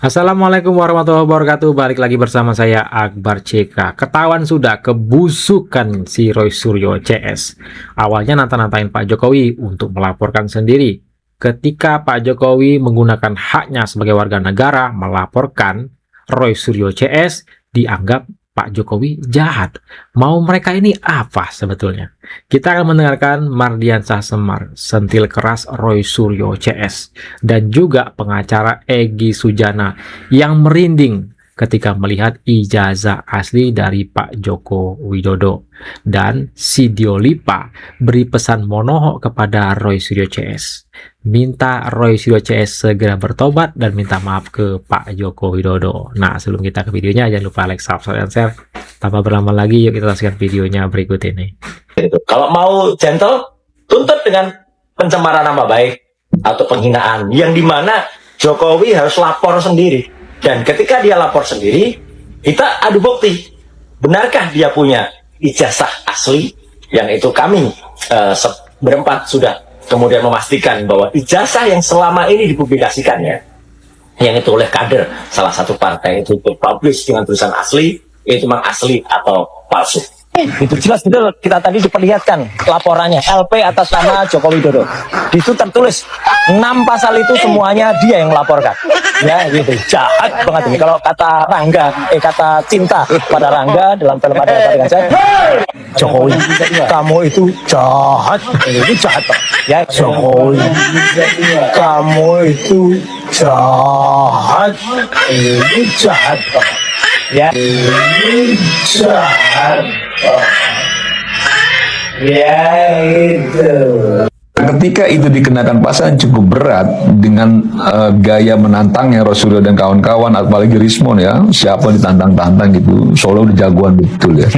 Assalamualaikum warahmatullahi wabarakatuh. Balik lagi bersama saya Akbar CK. Ketahuan sudah kebusukan si Roy Suryo CS. Awalnya nantang-nantain Pak Jokowi untuk melaporkan sendiri. Ketika Pak Jokowi menggunakan haknya sebagai warga negara melaporkan Roy Suryo CS, dianggap Pak Jokowi jahat. Mau mereka ini apa sebetulnya? Kita akan mendengarkan Mardiansah Semar, sentil keras Roy Suryo CS, dan juga pengacara Egy Sujana yang merinding ketika melihat ijazah asli dari Pak Joko Widodo. Dan Sidio Lipa beri pesan monohok kepada Roy Suryo CS, minta Roy Suryo CS segera bertobat dan minta maaf ke Pak Joko Widodo. Nah, sebelum kita ke videonya, jangan lupa like, subscribe, dan share. Tanpa berlama lagi, yuk kita saksikan videonya berikut ini. Kalau mau gentle, tuntut dengan pencemaran nama baik atau penghinaan, yang dimana Jokowi harus lapor sendiri. Dan ketika dia lapor sendiri, kita adu bukti. Benarkah dia punya ijazah asli? Yang itu kami berempat sudah kemudian memastikan bahwa ijazah yang selama ini dipublikasikannya, yang itu oleh kader salah satu partai itu dipublish dengan tulisan asli, itu memang asli atau palsu. Itu jelas betul, kita tadi diperlihatkan laporannya LP atas nama Joko Widodo. Di situ tertulis 6 pasal itu semuanya dia yang melaporkan. Ya gitu, jahat banget ini. Kalau kata Rangga, kata Cinta pada Rangga dalam film Ada Apa Dengan Saya, Jokowi, kamu itu jahat. Ini jahat Pak. Ya Jokowi, kamu itu jahat. Ini jahat Pak. Ya, ini jahat. Ya itu. Ketika itu dikenakan pasal yang cukup berat dengan gaya menantangnya Rasulullah dan kawan-kawan, apalagi Rismon ya, siapa ditantang-tantang gitu, Solo udah jagoan betul ya.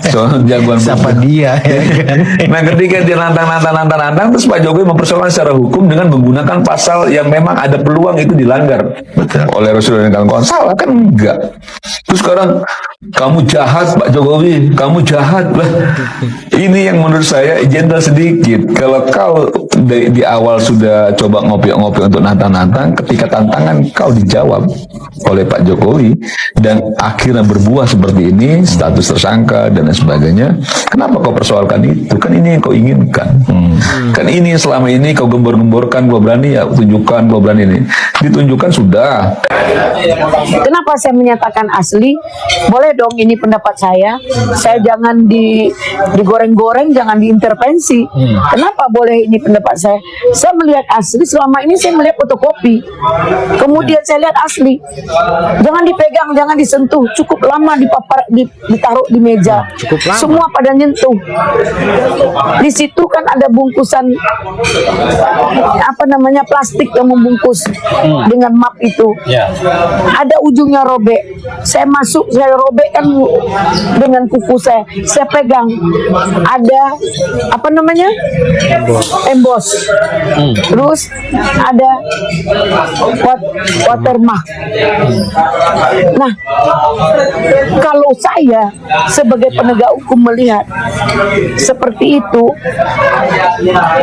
Solo jagoan siapa betul. Dia ya kan? Nah, ketika dia nantang, terus Pak Jokowi mempersoalkan secara hukum dengan menggunakan pasal yang memang ada peluang itu dilanggar oleh Rasulullah dan kawan-kawan. Salah kan enggak. Terus sekarang kamu jahat Pak Jokowi, kamu jahat lah. Ini yang menurut saya gentle sedikit. Kalau kau di awal sudah coba ngopi-ngopi untuk nantang-nantang, ketika tantangan kau dijawab oleh Pak Jokowi dan akhirnya berbuah seperti ini, status tersangka dan lain sebagainya, kenapa kau persoalkan itu? Kan ini yang kau inginkan. Kan ini selama ini kau gembor-gemborkan, kau berani ya tunjukkan, kau berani ini. Ditunjukkan sudah. Kenapa saya menyatakan asli? Boleh dong, ini pendapat saya. Saya jangan digoreng-goreng, jangan diintervensi. Kenapa boleh ini pendapat saya? Saya melihat asli, selama ini saya melihat fotokopi. Kemudian saya lihat asli. Jangan dipegang, jangan disentuh. Cukup lama ditaruh di meja. Cukup lama. Semua pada nyentuh. Di situ kan ada bungkusan plastik yang membungkus dengan map itu. Ada ujungnya robek. Saya masuk, saya robek kan dengan kuku saya pegang. Ada embos. Terus ada watermark. Nah, kalau saya sebagai penegak hukum melihat seperti itu,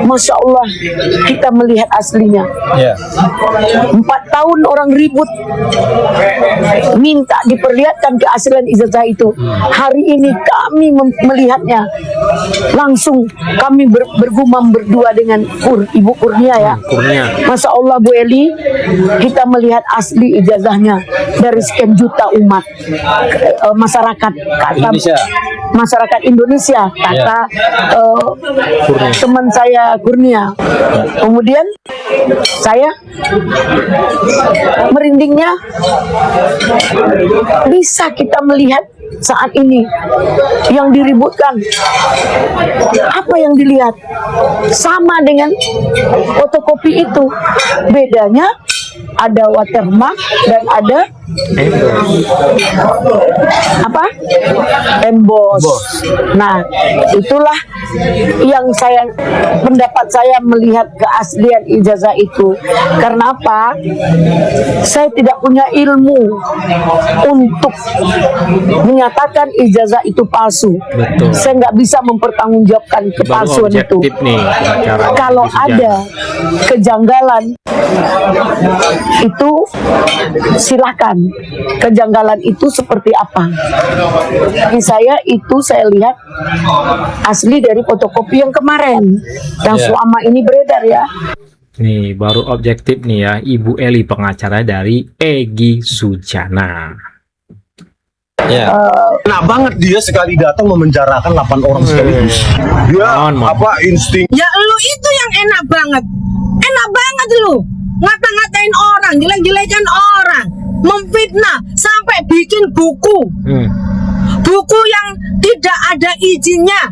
Masya Allah, kita melihat aslinya. 4 tahun orang ribut minta diperlihatkan keaslian ijazah itu. Hari ini kami melihatnya langsung. Kami bergumam berdua dengan Ibu Kurnia ya. Masya Allah Bu Eli, kita melihat asli ijazahnya dari sekian juta umat masyarakat, kata masyarakat Indonesia, kata teman saya Kurnia. Kemudian saya merindingnya, bisa kita melihat saat ini yang diributkan, apa yang dilihat sama dengan fotokopi itu. Bedanya ada watermark dan ada emboss. Nah, itulah yang pendapat saya melihat keaslian ijazah itu. Karena apa? Saya tidak punya ilmu untuk menyatakan ijazah itu palsu. Betul. Saya nggak bisa mempertanggungjawabkan Baru kepalsuan itu. objektif nih pengacara. Kalau Sujana. ada kejanggalan itu silakan. Kejanggalan itu seperti apa? Bagi saya itu saya lihat asli dari fotokopi yang kemarin yang selama ini beredar ya. Nih baru objektif nih ya, Ibu Eli pengacara dari Egy Sujana. Enak banget dia sekali datang memenjarakan 8 orang sekaligus. Dia insting. Ya lu itu yang enak banget. Enak banget lu. Ngata-ngatain orang, jelek-jelekan orang, memfitnah sampai bikin buku. Buku yang tidak ada izinnya.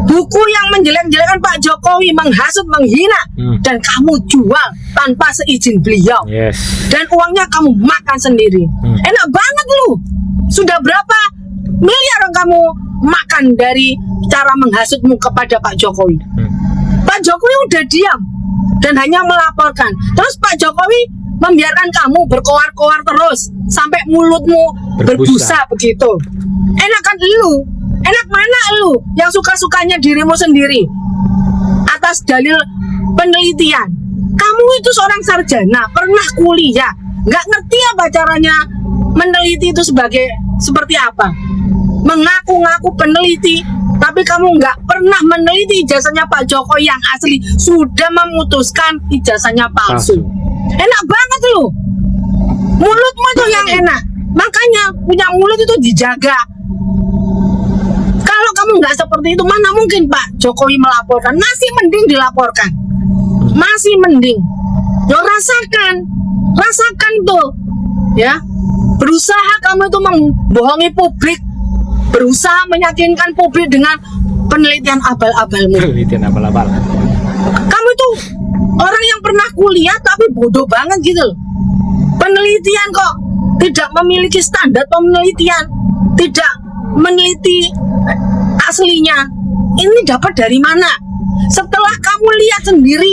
Buku yang menjelek-jelekan Pak Jokowi, menghasut, menghina, dan kamu jual tanpa seizin beliau. Yes. Dan uangnya kamu makan sendiri. Enak banget lu. Sudah berapa miliar yang kamu makan dari cara menghasutmu kepada Pak Jokowi? Pak Jokowi udah diam dan hanya melaporkan. Terus Pak Jokowi membiarkan kamu berkoar-koar terus sampai mulutmu berbusa begitu. Enakan lu. Enak mana lu yang suka-sukanya dirimu sendiri atas dalil penelitian. Kamu itu seorang sarjana, pernah kuliah, nggak ngerti apa caranya meneliti itu seperti apa. Mengaku-ngaku peneliti, tapi kamu nggak pernah meneliti ijazahnya Pak Jokowi yang asli, sudah memutuskan ijazahnya palsu. Enak banget lu. Mulutmu itu yang enak. Makanya punya mulut itu dijaga. Kalau kamu nggak seperti itu, mana mungkin Pak Jokowi melaporkan? Masih mending dilaporkan. Masih mending. Yo rasakan tuh, ya. Berusaha kamu itu membohongi publik, berusaha meyakinkan publik dengan penelitian abal-abalmu. Penelitian abal-abal. Kamu itu orang yang pernah kuliah tapi bodoh banget gitu loh. Penelitian kok tidak memiliki standar penelitian, tidak meneliti aslinya. Ini dapat dari mana? Setelah kamu lihat sendiri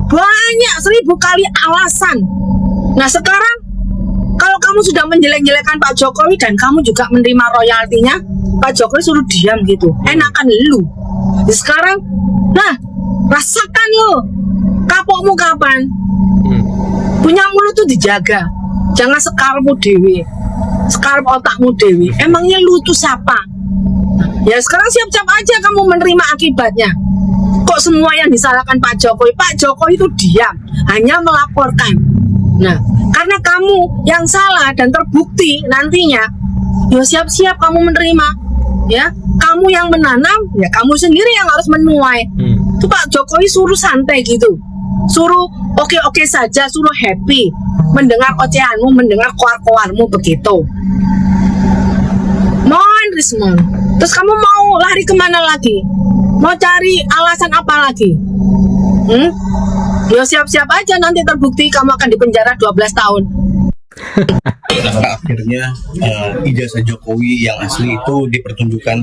banyak 1000 kali alasan. Nah sekarang kalau kamu sudah menjelek-jelekan Pak Jokowi dan kamu juga menerima royaltinya, Pak Jokowi suruh diam gitu. Enakan lu. Sekarang, nah rasakan lo kapokmu kapan. Punya mulut tuh dijaga. Jangan sekarepmu dewi, sekarep otakmu dewi. Emangnya lu tuh siapa? Ya sekarang siap-siap aja kamu menerima akibatnya. Kok semua yang disalahkan Pak Jokowi? Pak Jokowi itu diam, hanya melaporkan. Nah, karena kamu yang salah dan terbukti nantinya, ya siap-siap kamu menerima. Ya, kamu yang menanam, ya kamu sendiri yang harus menuai. Itu Pak Jokowi suruh santai gitu, suruh oke-oke saja, suruh happy, mendengar ocehanmu, mendengar koar-koarmu begitu. Mohon Rismon. Terus kamu mau lari kemana lagi? Mau cari alasan apa lagi? Ya siap-siap aja nanti terbukti kamu akan dipenjara 12 tahun. Akhirnya ijazah Jokowi yang asli itu dipertunjukkan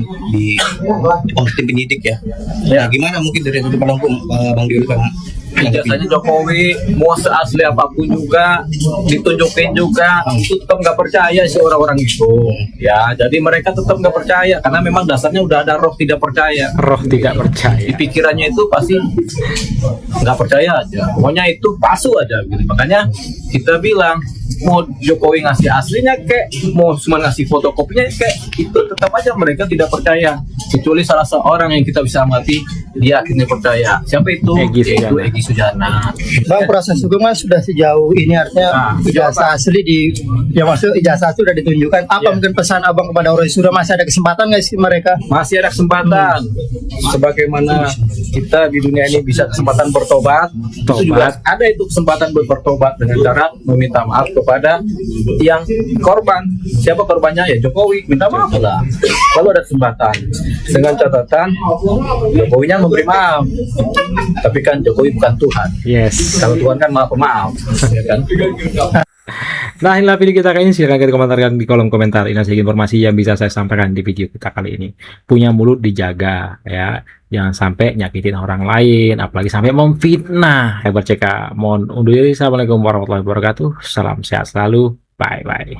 oleh tim penyidik ya. Nah, gimana mungkin dari sudut pandang Bang Dewi kan? Ijazahnya Jokowi mau seasli apapun juga ditunjukin juga, itu tetap nggak percaya sih orang-orang itu. Ya, jadi mereka tetap nggak percaya karena memang dasarnya udah ada roh tidak percaya. Roh tidak percaya. Di pikirannya itu pasti nggak percaya aja. Pokoknya itu palsu aja gitu. Makanya kita bilang mau Jokowi ngasih aslinya kek, mau cuma ngasih fotokopinya kek, itu tetap aja mereka tidak percaya. Kecuali salah seorang yang kita bisa amati, dia akhirnya percaya. Siapa itu? Yaitu Egy Sujana. Bang, proses hukumnya sudah sejauh ini, artinya ijazah asli maksud ijazah itu sudah ditunjukkan. Apa mungkin pesan abang kepada orang sudah masih ada kesempatan nggak sih mereka? Masih ada kesempatan. Sebagaimana kita di dunia ini bisa kesempatan bertobat, itu juga ada itu kesempatan buat bertobat dengan cara meminta maaf kepada yang korban. Siapa korbannya? Ya Jokowi. Minta maaf lah. Kalau ada kesempatan. Dengan catatan Jokowinya memberi maaf. Tapi kan Jokowi bukan Tuhan. Yes. Kalau Tuhan kan maaf pemaaf. Ya kan? Nah, inilah video kita kali ini. Silahkan kalian komentarkan di kolom komentar. Ini saja informasi yang bisa saya sampaikan di video kita kali ini. Punya mulut dijaga ya. Jangan sampai nyakitin orang lain, apalagi sampai memfitnah. Hebat CK. Mohon undur diri. Assalamualaikum warahmatullahi wabarakatuh. Salam sehat selalu. Bye bye.